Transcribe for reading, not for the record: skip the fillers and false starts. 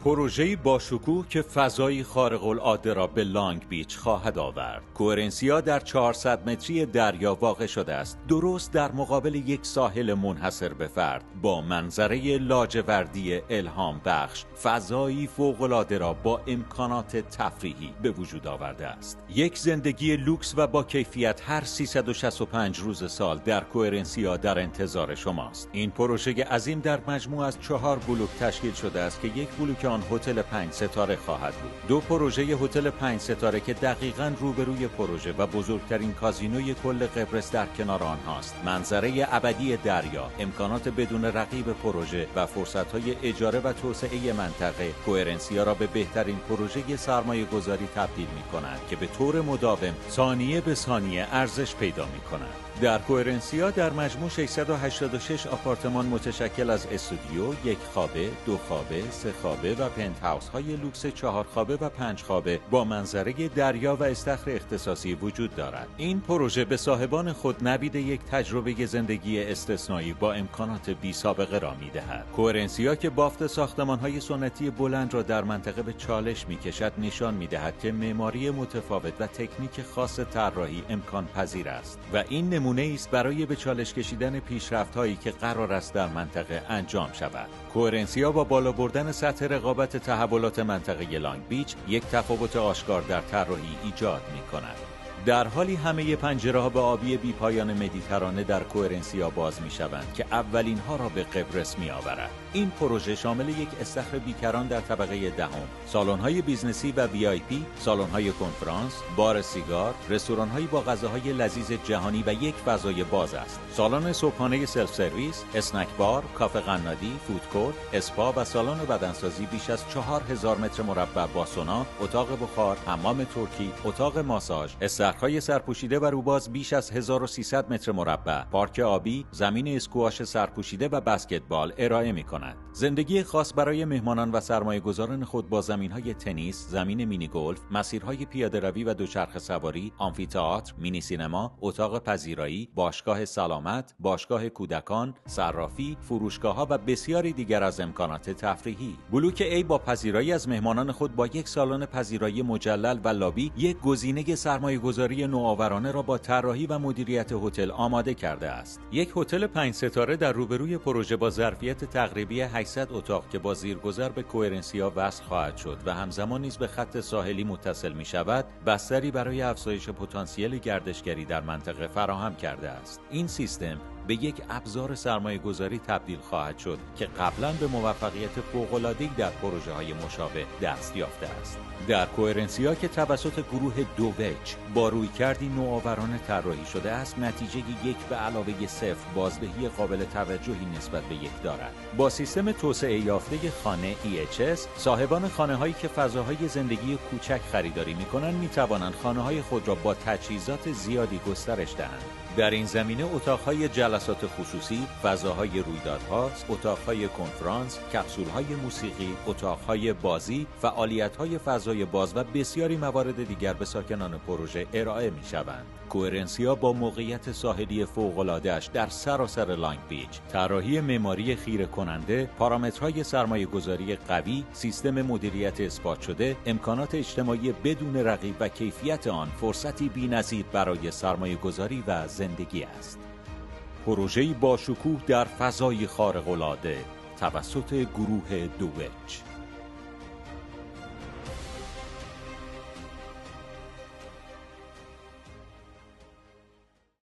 پروژه‌ای با شکوه که فضایی خارق‌العاده را به لانگ بیچ خواهد آورد. کوهرنسیا در 400 متری دریا واقع شده است، درست در مقابل یک ساحل منحصر به فرد با منظره لاجوردی الهام بخش. فضایی فوق‌العاده را با امکانات تفریحی به وجود آورده است. یک زندگی لوکس و با کیفیت هر 365 روز سال در کوهرنسیا در انتظار شماست. این پروژه عظیم در مجموع از 4 بلوک تشکیل شده است که یک بلوک آن هتل 5 ستاره خواهد بود. 2 پروژه هتل 5 ستاره که دقیقاً روبروی پروژه و بزرگترین کازینوی کل قبرس در کنار آنهاست. منظره ابدی دریا، امکانات بدون رقیب پروژه و فرصت‌های اجاره و توسعه منطقه کوهرنسیا را به بهترین پروژه سرمایه‌گذاری تبدیل می‌کند که به طور مداوم ثانیه به ثانیه ارزش پیدا می‌کند. در کوهرنسیا در مجموع 686 آپارتمان متشکل از استودیو، 1 خوابه، 2 خوابه، 3 خوابه و پنت هاوس های لوکس 4 خوابه و 5 خوابه با منظره دریا و استخر اختصاصی وجود دارد. این پروژه به صاحبان خود نوید یک تجربه زندگی استثنایی با امکانات بی سابقه را می‌دهد. کوهرنسیا که بافت ساختمان‌های سنتی بلند را در منطقه به چالش می‌کشد، نشان می‌دهد که معماری متفاوت و تکنیک خاص طراحی امکان پذیر است و این نمونه است برای به چالش کشیدن پیشرفت‌هایی که قرار است در منطقه انجام شود. کوهرنسیا با بالا بردن سطح رقابت تحولات منطقه لانگ بیچ یک تفاوت آشکار در طراحی ایجاد می‌کند. در حالی همه پنجره‌ها به آبی بی پایان مدیترانه در کوهرنسیا باز می‌شوند که اولین ها را به قبرس می‌آورد. این پروژه شامل یک استخر بیکران در طبقه دهم، سالن‌های بیزنسی و VIP، سالن‌های کنفرانس، بار سیگار، رستوران‌هایی با غذاهای لذیذ جهانی و یک فضای باز است. سالن صبحانه سلف سرویس، اسنک بار، کافه قنادی، فود کورت، اسپا و سالن بدنسازی بیش از 4000 متر مربع با سونا، اتاق بخار، حمام ترکی، اتاق ماساژ، های سرپوشیده و روباز بیش از 1300 متر مربع، پارک آبی، زمین اسکواش سرپوشیده و بسکتبال ارائه می‌کند. زندگی خاص برای مهمانان و سرمایه‌گذاران خود با زمین‌های تنیس، زمین مینی گلف، مسیرهای پیاده‌روی و دوچرخه سواری، آمفی‌تئاتر، مینی سینما، اتاق پذیرایی، باشگاه سلامت، باشگاه کودکان، صرافی، فروشگاه‌ها و بسیاری دیگر از امکانات تفریحی. بلوک A با پذیرایی از مهمانان خود با یک سالن پذیرایی مجلل و لابی، یک گزینه سرمایه‌گذاری نوآورانه را با طراحی و مدیریت هتل آماده کرده است. یک هتل 5 ستاره در روبروی پروژه با ظرفیت تقریبی 800 اتاق که با زیرگذر به کوهرنسیا وصل خواهد شد و همزمان نیز به خط ساحلی متصل می شود، بستری برای افزایش پتانسیل گردشگری در منطقه فراهم کرده است. این سیستم به یک ابزار سرمایه‌گذاری تبدیل خواهد شد که قبلاً به موفقیت فوق‌العاده‌ای در پروژه‌های مشابه دست یافته است. در کوهرنسیا که توسط گروه دووچ با رویکردی نوآورانه طراحی شده است، نتیجه 1 به علاوه 0 بازدهی قابل توجهی نسبت به 1 دارد. با سیستم توسعه یافته خانه EHS، صاحبان خانه‌هایی که فضاهای زندگی کوچک خریداری می‌کنند می‌توانند خانه‌های خود را با تجهیزات زیادی گسترش دهند. در این زمینه اتاقهای جلسات خصوصی، فضاهای رویدادها، اتاقهای کنفرانس، کپسولهای موسیقی، اتاقهای بازی، فعالیت‌های فضای باز و بسیاری موارد دیگر به ساکنان پروژه ارائه می‌شوند. کوهرنسیا با موقعیت ساحلی فوق‌العاده‌اش در سراسر لانگ بیچ، طراحی معماری خیره کننده، پارامترهای سرمایه‌گذاری قوی، سیستم مدیریت اثبات شده، امکانات اجتماعی بدون رقیب و کیفیت آن فرصتی بی‌نظیر برای سرمایه‌گذاری و زندگی است. پروژه‌ای با شکوه در فضای خارق‌العاده توسط گروه دووچ.